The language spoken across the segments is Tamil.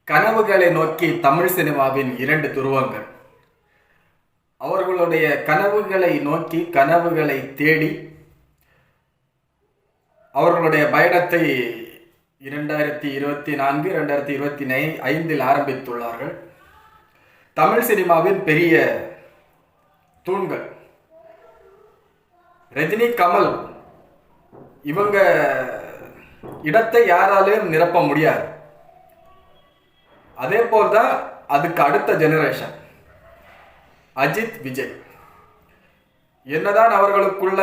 கனவுகளை நோக்கி தமிழ் சினிமாவின் இரண்டு துருவங்கள். அவர்களுடைய கனவுகளை நோக்கி கனவுகளை தேடி அவர்களுடைய பயணத்தை 2024 2025 ஆரம்பித்துள்ளார்கள். தமிழ் சினிமாவின் பெரிய தூண்கள் ரஜினி, கமல், இவங்க இடத்தை யாராலையும் நிரப்ப முடியாது. அதே போல்தான் அதுக்கு அடுத்த ஜெனரேஷன் அஜித், விஜய். என்னதான் அவர்களுக்குள்ள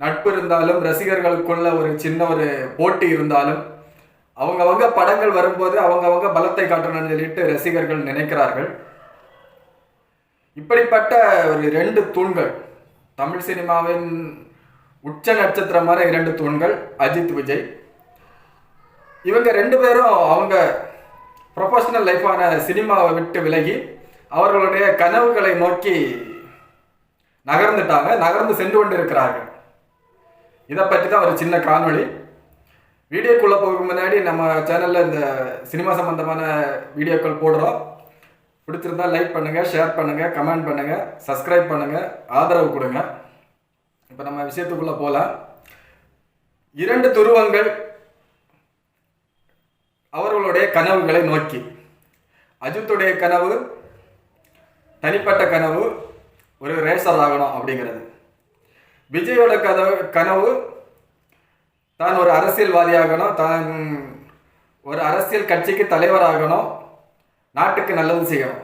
நட்பு இருந்தாலும், ரசிகர்களுக்குள்ள ஒரு சின்ன ஒரு போட்டி இருந்தாலும், அவங்கவங்க படங்கள் வரும்போது அவங்கவங்க பலத்தை காட்டணும்னு சொல்லிட்டு ரசிகர்கள் நினைக்கிறார்கள். இப்படிப்பட்ட ஒரு ரெண்டு தூண்கள், தமிழ் சினிமாவின் உச்ச நட்சத்திரமான இரண்டு தூண்கள் அஜித், விஜய். இவங்க ரெண்டு பேரும் அவங்க ப்ரொஃபஷனல் லைஃபான சினிமாவை விட்டு விலகி அவர்களுடைய கனவுகளை நோக்கி நகர்ந்து சென்று கொண்டு இருக்கிறார்கள். இதை பற்றி தான் ஒரு சின்ன காணொளி. வீடியோக்குள்ளே போகிறதுக்கு முன்னாடி நம்ம சேனலில் இந்த சினிமா சம்பந்தமான வீடியோக்கள் போடுறோம். பிடிச்சிருந்தா லைக் பண்ணுங்கள், ஷேர் பண்ணுங்கள், கமெண்ட் பண்ணுங்கள், சப்ஸ்கிரைப் பண்ணுங்கள், ஆதரவு கொடுங்க. இப்போ நம்ம விஷயத்துக்குள்ளே போகலாம். இரண்டு துருவங்கள் அவர்களுடைய கனவுகளை நோக்கி. அஜித்துடைய கனவு, தனிப்பட்ட கனவு, ஒரு ரேசர் ஆகணும் அப்படிங்கிறது. விஜயோட கனவு தான் ஒரு அரசியல்வாதியாகணும், தான் ஒரு அரசியல் கட்சிக்கு தலைவராகணும், நாட்டுக்கு நல்லது செய்யணும்.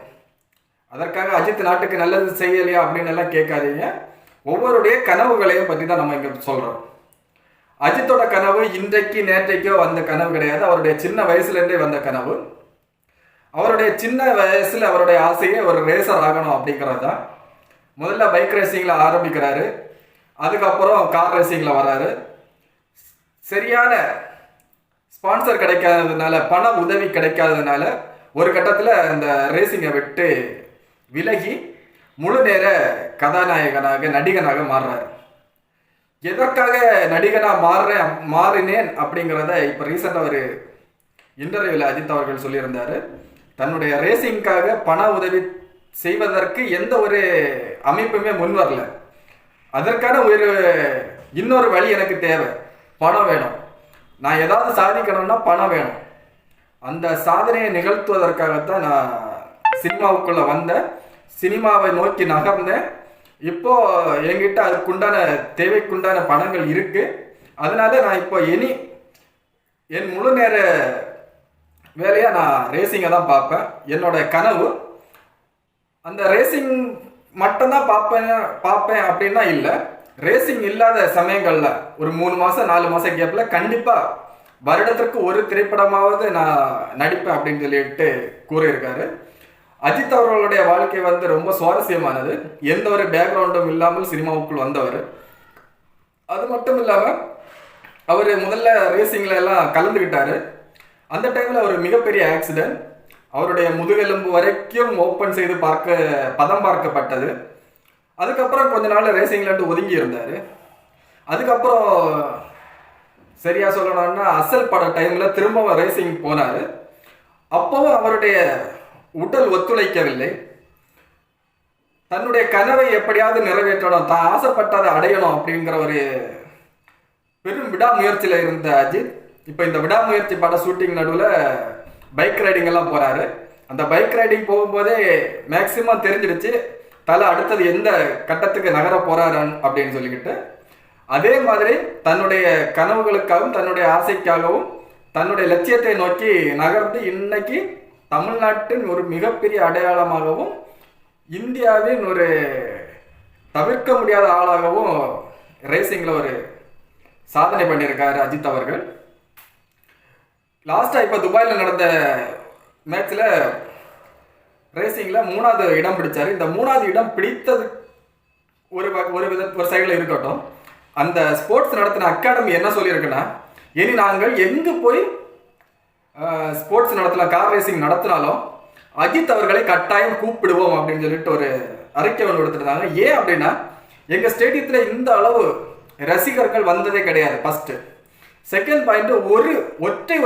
அதற்காக அஜித் நாட்டுக்கு நல்லது செய்யலையா அப்படின்னு எல்லாம் கேட்காதீங்க. ஒவ்வொருடைய கனவுகளையும் பற்றி தான் நம்ம இங்கே சொல்கிறோம். அஜித்தோட கனவு இன்றைக்கு நேற்றைக்கோ வந்த கனவு கிடையாது. அவருடைய சின்ன வயசுலேருந்தே வந்த கனவு. அவருடைய சின்ன வயசில் அவருடைய ஆசையே ஒரு ரேசர் ஆகணும் அப்படிங்கிறது தான். முதல்ல பைக் ரேசிங்கில் ஆரம்பிக்கிறாரு, அதுக்கப்புறம் கார் ரேசிங்கில் வராரு. சரியான ஸ்பான்சர் கிடைக்காததுனால, பண உதவி கிடைக்காததுனால ஒரு கட்டத்தில் அந்த ரேசிங்கை விட்டு விலகி முழு நேர கதாநாயகனாக, நடிகனாக மாறுறாரு. எதற்காக நடிகனாக மாறினேன் அப்படிங்கிறத இப்போ ரீசெண்டாக ஒரு இன்டர்வியூவில் அஜித் அவர்கள் சொல்லியிருந்தார். தன்னுடைய ரேசிங்காக பண உதவி செய்வதற்கு எந்த ஒரு அமைப்புமே முன் வரல. அதற்கான இன்னொரு வழி எனக்கு தேவை, பணம் வேணும். நான் ஏதாவது சாதிக்கணும்னா பணம் வேணும். அந்த சாதனையை நிகழ்த்துவதற்காகத்தான் நான் சினிமாவுக்குள்ளே வந்தேன், சினிமாவை நோக்கி நகர்ந்தேன். இப்போ என்கிட்ட அதுக்குண்டான தேவைக்குண்டான பணங்கள் இருக்கு. அதனால நான் இப்போ என் முழு நேர வேலையா நான் ரேசிங்கை தான் பார்ப்பேன். என்னோட கனவு அந்த ரேசிங் மட்டும்தான் பார்ப்பேன் அப்படின்னா இல்லை. ரேசிங் இல்லாத சமயங்களில் ஒரு 3 மாதம் 4 மாதம் கேப்பில் கண்டிப்பாக வருடத்திற்கு ஒரு திரைப்படமாவது நான் நடிப்பேன் அப்படின்னு சொல்லிட்டு கூறியிருக்காரு. அஜித் அவர்களுடைய வாழ்க்கை ரொம்ப சுவாரஸ்யமானது. எந்த ஒரு பேக்ரவுண்டும் இல்லாமல் சினிமாவுக்குள் வந்தவர். அது மட்டும் இல்லாமல் அவர் முதல்ல ரேசிங்கில் எல்லாம் கலந்துக்கிட்டாரு. அந்த டைமில் ஒரு மிகப்பெரிய ஆக்சிடென்ட். அவருடைய முதுகெலும்பு வரைக்கும் ஓப்பன் செய்து பதம் பார்க்கப்பட்டது. அதுக்கப்புறம் கொஞ்ச நாள் ரேசிங்லேருந்து ஒதுங்கி இருந்தார். அதுக்கப்புறம் சரியாக சொல்லணும்னா அசல் பட டைமில் திரும்பவும் ரேசிங் போனார். அப்போவும் அவருடைய உடல் ஒத்துழைக்கவில்லை. தன்னுடைய கனவை எப்படியாவது நிறைவேற்றணும், தான் ஆசைப்பட்டதை அடையணும் அப்படிங்கிற ஒரு பெரும் விடாமுயற்சியில் இருந்த அஜித் இப்போ இந்த விடாமுயற்சி பட ஷூட்டிங் நடுவில் பைக் ரைடிங் எல்லாம் போறாரு. அந்த பைக் ரைடிங் போகும்போதே மேக்சிமம் தெரிஞ்சிடுச்சு தலை அடுத்தது எந்த கட்டத்துக்கு நகர போறாரு அப்படின்னு சொல்லிக்கிட்டு. அதே மாதிரி தன்னுடைய கனவுகளுக்காகவும் தன்னுடைய ஆசைக்காகவும் தன்னுடைய லட்சியத்தை நோக்கி நகர்ந்து இன்னைக்கு தமிழ்நாட்டின் ஒரு மிகப்பெரிய அடையாளமாகவும் இந்தியாவின் ஒரு தவிர்க்க முடியாத ஆளாகவும் ரேசிங்கில் ஒரு சாதனை பண்ணியிருக்காரு அஜித் அவர்கள். லாஸ்ட்டாக இப்போ துபாயில் நடந்த மேட்ச்சில் ரேசிங்கில் 3வது இடம் பிடிச்சார். இந்த 3வது இடம் பிடித்தது ஒரு சைடில் இருக்கட்டும். அந்த ஸ்போர்ட்ஸ் நடத்தின அகாடமி என்ன சொல்லியிருக்குன்னா, இனி நாங்கள் எங்கு போய் ஸ்போர்ட்ஸ் நடத்தலாம், கார் ரேசிங் நடத்தினாலும் அஜித் அவர்களை கட்டாயம் கூப்பிடுவோம் அப்படின்னு சொல்லிட்டு ஒரு அறிக்கை ஒன்று கொடுத்துருந்தாங்க. ஏன் அப்படின்னா, எங்கள் ஸ்டேடியத்தில் இந்த அளவு ரசிகர்கள் வந்ததே கிடையாது. ஃபர்ஸ்ட். செகண்ட் பாயிண்ட்,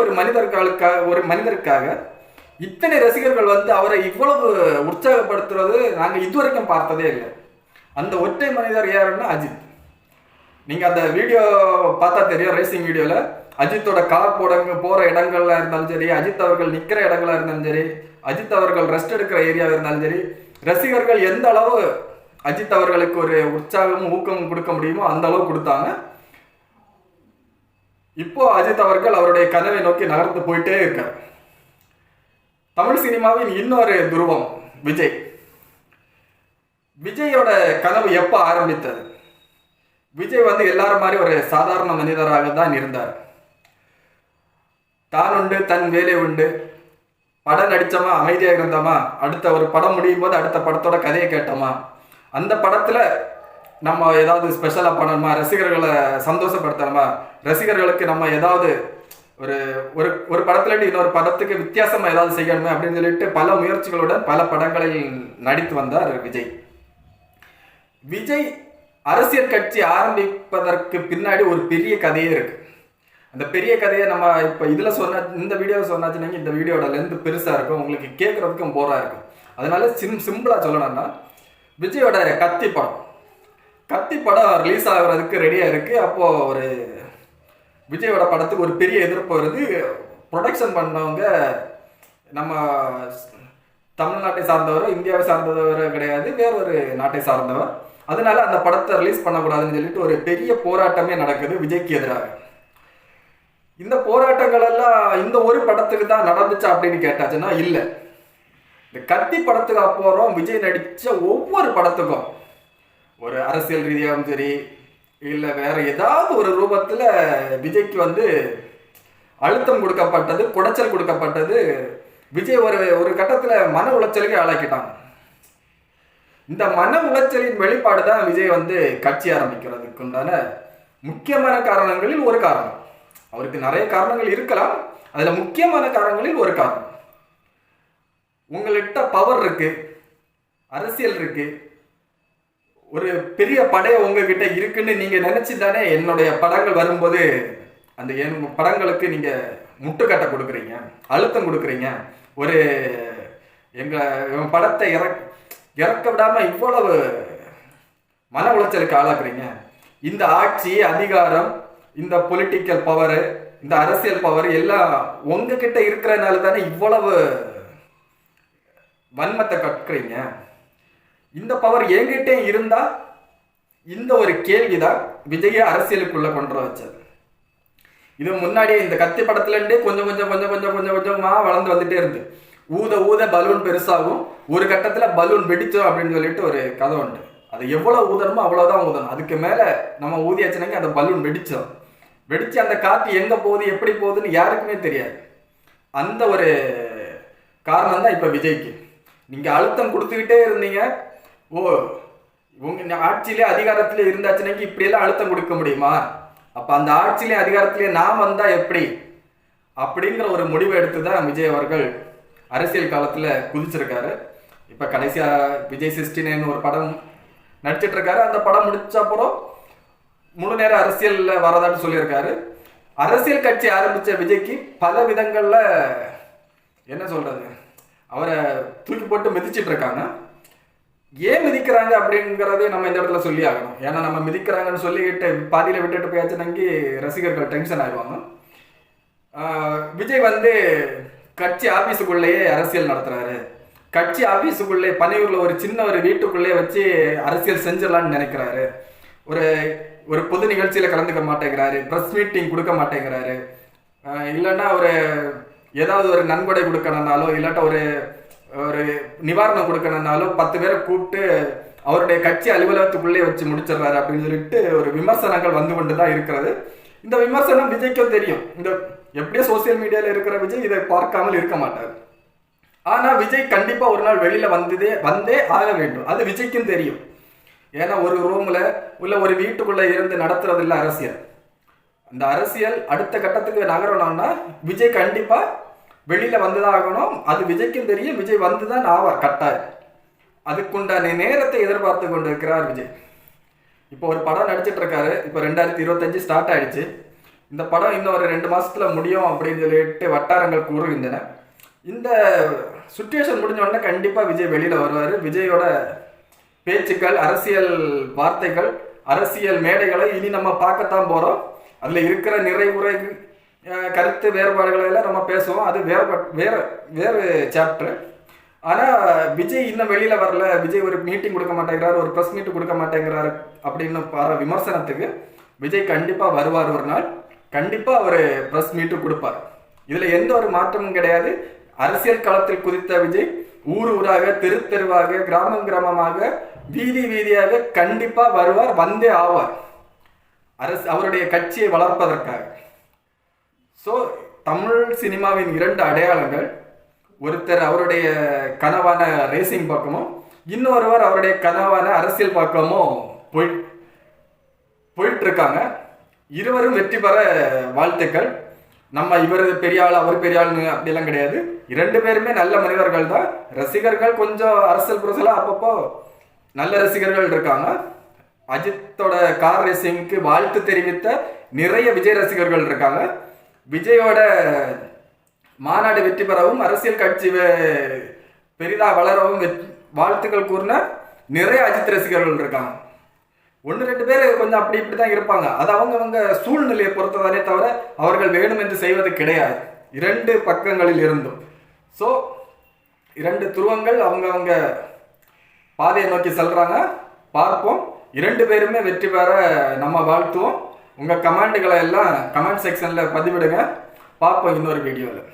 ஒரு மனிதருக்காக இத்தனை ரசிகர்கள் வந்து அவரை இவ்வளவு உற்சாகப்படுத்துறது நாங்கள் இதுவரைக்கும் பார்த்ததே இல்லை. அந்த ஒற்றை மனிதர் யாருன்னா அஜித். நீங்கள் அந்த வீடியோ பார்த்தா தெரியும், ரேசிங் வீடியோவில் அஜித்தோட கார் போகிற இடங்கள்ல இருந்தாலும் சரி, அஜித் அவர்கள் நிற்கிற இடங்களா இருந்தாலும் சரி, அஜித் அவர்கள் ரெஸ்ட் எடுக்கிற ஏரியாவாக இருந்தாலும் சரி, ரசிகர்கள் எந்த அளவு அஜித் அவர்களுக்கு ஒரு உற்சாகமும் ஊக்கமும் கொடுக்க முடியுமோ அந்த அளவு கொடுத்தாங்க. இப்போ அஜித் அவர்கள் அவருடைய கனவை நோக்கி நகர்ந்து போயிட்டே இருக்கார். தமிழ் சினிமாவின் இன்னொரு துருவம் விஜய். விஜயோட கனவு எப்போ ஆரம்பித்தது? விஜய் வந்து எல்லாரும் மாதிரி ஒரு சாதாரண மனிதராக தான் இருந்தார். தான் உண்டு, தன் வேலை உண்டு, படம் நடித்தோமா அமைதியாக இருந்தோமா, அடுத்த ஒரு படம் முடியும் போது அடுத்த படத்தோட கதையை கேட்டோமா, அந்த படத்தில் நம்ம ஏதாவது ஸ்பெஷலாக பண்ணணுமா, ரசிகர்களை சந்தோஷப்படுத்தணுமா, ரசிகர்களுக்கு நம்ம ஏதாவது ஒரு ஒரு ஒரு படத்துலேருந்து இன்னொரு படத்துக்கு வித்தியாசமாக ஏதாவது செய்யணுமே அப்படின்னு சொல்லிட்டு பல முயற்சிகளுடன் பல படங்களில் நடித்து வந்தார் விஜய். விஜய் அரசியல் கட்சி ஆரம்பிப்பதற்கு பின்னாடி ஒரு பெரிய கதையே இருக்கு. அந்த பெரிய கதையை நம்ம இப்போ இதில் இந்த வீடியோவில் சொன்னாச்சுன்னா இந்த வீடியோட லென்த் பெருசாக இருக்கும், உங்களுக்கு கேட்குறதுக்கும் போராக இருக்கும். அதனால சிம்பிளாக சொல்லணும்னா, விஜயோட கத்தி படம் ரிலீஸ் ஆகிறதுக்கு ரெடியாக இருக்குது. அப்போது ஒரு விஜயோட படத்துக்கு ஒரு பெரிய எதிர்ப்பு வருது. ப்ரொடக்ஷன் பண்ணவங்க நம்ம தமிழ்நாட்டை சார்ந்தவர், இந்தியாவை சார்ந்தவர் கிடையாது, வேறொரு நாட்டை சார்ந்தவர். அதனால அந்த படத்தை ரிலீஸ் பண்ணக்கூடாதுன்னு சொல்லிட்டு ஒரு பெரிய போராட்டமே நடக்குது விஜய்க்கு எதிராக. இந்த போராட்டங்கள் எல்லாம் இந்த ஒரு படத்துக்கு தான் நடந்துச்சா அப்படின்னு கேட்டாச்சுன்னா இல்லை. இந்த கத்தி படத்துக்கு அப்புறம் விஜய் நடித்த ஒவ்வொரு படத்துக்கும் ஒரு அரசியல் ரீதியாகவும் சரி, இல்லை வேற ஏதாவது ஒரு ரூபத்தில் விஜய்க்கு வந்து அழுத்தம் கொடுக்கப்பட்டது, குடைச்சல் கொடுக்கப்பட்டது. விஜய் ஒரு கட்டத்தில் மன உளைச்சலுக்கு ஆளாக்கிட்டாங்க. இந்த மன உளைச்சலின் வெளிப்பாடு தான் விஜய் வந்து கட்சி ஆரம்பிக்கிறதுக்கு உண்டான முக்கியமான காரணங்களில் ஒரு காரணம். அவருக்கு நிறைய காரணங்கள் இருக்கலாம், அதில் முக்கியமான காரணங்களில் ஒரு காரணம். உங்கள்கிட்ட பவர் இருக்கு, அரசியல் இருக்கு, ஒரு பெரிய படைய உங்ககிட்ட இருக்குன்னு நீங்க நினைச்சு தானே என்னுடைய படங்கள் வரும்போது அந்த என் படங்களுக்கு நீங்க முட்டுக்கட்டை கொடுக்குறீங்க, அழுத்தம் கொடுக்குறீங்க, ஒரு எங்க படத்தை இறக்க விடாம இவ்வளவு மன உளைச்சலுக்கு ஆளாக்குறீங்க. இந்த ஆட்சி, அதிகாரம், இந்த பொலிட்டிக்கல் பவர், இந்த அரசியல் பவர் எல்லாம் உங்ககிட்ட இருக்கிறதுனால தானே இவ்வளவு வன்மத்தை கற்கிறீங்க. இந்த பவர் என்கிட்டே இருந்தா இந்த ஒரு கேள்விதான் விஜய அரசியலுக்குள்ள கொண்டு வச்சது. இது முன்னாடியே இந்த கத்தி படத்துல இருந்தே கொஞ்சம் கொஞ்சமா வளர்ந்து வந்துட்டே இருந்து ஊத பலூன் பெருசாகும், ஒரு கட்டத்துல பலூன் வெடிச்சோம் அப்படின்னு சொல்லிட்டு ஒரு கதை உண்டு. அது எவ்வளவு ஊதணுமோ அவ்வளவுதான் ஊதணும், அதுக்கு மேல நம்ம ஊதியாச்சுனாங்க அந்த பலூன் வெடிச்சு அந்த காற்று எங்க போகுது எப்படி போகுதுன்னு யாருக்குமே தெரியாது. அந்த ஒரு காரணம் தான் இப்ப விஜய்க்கு. நீங்க அழுத்தம் கொடுத்துக்கிட்டே இருந்தீங்க, உங்க ஆட்சியிலே அதிகாரத்திலே இருந்தாச்சுனாக்கி இப்படியெல்லாம் அழுத்தம் கொடுக்க முடியுமா, அப்ப அந்த ஆட்சியிலே அதிகாரத்திலே நான் வந்தா எப்படி அப்படிங்கிற ஒரு முடிவை எடுத்துதான் விஜய் அவர்கள் அரசியல் காலத்துல குதிச்சிருக்காரு. இப்ப கடைசியா விஜய் 69 ஒரு படம் நடிச்சிட்டு இருக்காரு. அந்த படம் முடிச்ச அப்புறம் முழு நேர அரசியல்ல வரதான்னு சொல்லியிருக்காரு. அரசியல் கட்சி ஆரம்பிச்ச விஜய்க்கு பல விதங்கள்ல என்ன சொல்றது, அவரை தூக்கி போட்டு மிதிச்சிட்டு இருக்காங்க. ஏன் மிதிக்கிறாங்க அப்படிங்கிறதே நம்ம இந்த இடத்துல சொல்லி ஆகணும். ஏன்னா நம்ம மிதிக்கிறாங்கன்னு சொல்லிக்கிட்டு பாதியில விட்டுட்டு போயாச்சுனாக்கி ரசிகர்கள் டென்ஷன் ஆயிடுவாங்க. விஜய் வந்து கட்சி ஆபீஸுக்குள்ளேயே அரசியல் நடத்துறாரு. கட்சி ஆபீஸுக்குள்ளே பனையூர்ல ஒரு சின்ன ஒரு வீட்டுக்குள்ளே வச்சு அரசியல் செஞ்சிடலான்னு நினைக்கிறாரு. ஒரு பொது நிகழ்ச்சியில கலந்துக்க மாட்டேங்கிறாரு, ப்ரெஸ் மீட்டிங் கொடுக்க மாட்டேங்கிறாரு, இல்லைன்னா ஏதாவது ஒரு நன்கொடை கொடுக்கணும்னாலோ இல்லாட்டா ஒரு நிவாரணம் கொடுக்கணும்னாலோ 10 பேரை கூப்பிட்டு அவருடைய கட்சி அலுவலகத்துக்குள்ளே வச்சு முடிச்சிடுறாரு அப்படின்னு சொல்லிட்டு ஒரு விமர்சனங்கள் வந்து கொண்டு தான் இருக்கிறது. இந்த விமர்சனம் விஜய்க்கும் தெரியும். இந்த எப்படியோ சோசியல் மீடியால இருக்கிற விஜய் இதை பார்க்காமல் இருக்க மாட்டார். ஆனா விஜய் கண்டிப்பா ஒரு நாள் வெளியில வந்தே ஆக வேண்டும், அது விஜய்க்கும் தெரியும். ஏன்னா ஒரு ரூம்ல உள்ள ஒரு வீட்டுக்குள்ள இருந்து நடத்துறது இல்லை அரசியல். அந்த அரசியல் அடுத்த கட்டத்துக்கு நகரணும்னா விஜய் கண்டிப்பா வெளியில வந்துதான் ஆகணும், அது விஜய்க்கும் தெரியும். விஜய் வந்துதான் ஆவார் கட்டாயம். அதுக்குண்டான நேரத்தை எதிர்பார்த்து கொண்டு இருக்கிறார் விஜய். இப்போ ஒரு படம் நடிச்சிட்டு இருக்காரு. இப்போ 2025 ஸ்டார்ட் ஆயிடுச்சு. இந்த படம் இன்னும் ஒரு 2 மாசத்துல முடியும் அப்படின்னு சொல்லிட்டு வட்டாரங்கள் கூறுகின்றன. இந்த சுச்சுவேஷன் முடிஞ்ச உடனே கண்டிப்பாக விஜய் வெளியில் வருவார். விஜயோட பேச்சுக்கள், அரசியல் வார்த்தைகள், அரசியல் மேடைகளை இனி நம்ம பார்க்கத்தான் போகிறோம். அதில் இருக்கிற நிறைவுரை கருத்து வேறுபாடுகளை எல்லாம் நம்ம பேசுவோம். அது வேறு சாப்டர். ஆனால் விஜய் இன்னும் வெளியில் வரல, விஜய் ஒரு மீட்டிங் கொடுக்க மாட்டேங்கிறாரு, ஒரு ப்ரெஸ் மீட் கொடுக்க மாட்டேங்கிறாரு அப்படின்னு விமர்சனத்துக்கு விஜய் கண்டிப்பாக வருவார். ஒரு நாள் கண்டிப்பாக அவர் ப்ரெஸ் மீட்டு கொடுப்பார். இதில் எந்த ஒரு மாற்றமும் கிடையாது. அரசியல் களத்தில் குதித்த விஜய் ஊர் ஊராக, தெரு தெருவாக, கிராமம் கிராமமாக, வீதி வீதியாக கண்டிப்பாக வருவார், வந்தே ஆவார் அவருடைய கட்சியை வளர்ப்பதற்காக. ஸோ தமிழ் சினிமாவின் 2 அடையாளங்கள், ஒருத்தர் அவருடைய கனவான ரேசிங் பக்கமும், இன்னொருவர் அவருடைய கனவான அரசியல் பக்கமும் போயிட்டு இருக்காங்க. இருவரும் வெற்றி பெற வாழ்த்துக்கள். நம்ம இவர் பெரிய ஆள் அவர் பெரிய ஆள்னு அப்படிலாம் கிடையாது. 2 பேருமே நல்ல மனிதர்கள் தான். ரசிகர்கள் கொஞ்சம் அரசியல் புரசலாக அப்பப்போ நல்ல ரசிகர்கள் இருக்காங்க. அஜித்தோட கார் ரேசிங்க்கு வாழ்த்து தெரிவித்த நிறைய விஜய் ரசிகர்கள் இருக்காங்க. விஜயோட மாநாடு வெற்றி பெறவும், அரசியல் கட்சி பெரிதாக வளரவும் வாழ்த்துக்கள் கூறின நிறைய அஜித் ரசிகர்கள் இருக்காங்க. 1-2 பேர் கொஞ்சம் அப்படி இப்படி தான் இருப்பாங்க. அது அவங்கவங்க சூழ்நிலையை பொறுத்ததானே தவிர அவர்கள் வேணும் என்று செய்வது கிடையாது. 2 பக்கங்களில் இருந்தும். ஸோ 2 துருவங்கள் அவங்கவங்க பாதையை நோக்கி செல்றாங்க. பார்ப்போம். 2 பேருமே வெற்றி பெற நம்ம வாழ்த்துவோம். உங்கள் கமெண்ட்டுகளை எல்லாம் கமெண்ட் செக்ஷனில் பதிவிடுங்க. பார்ப்போம் இன்னொரு வீடியோவில்.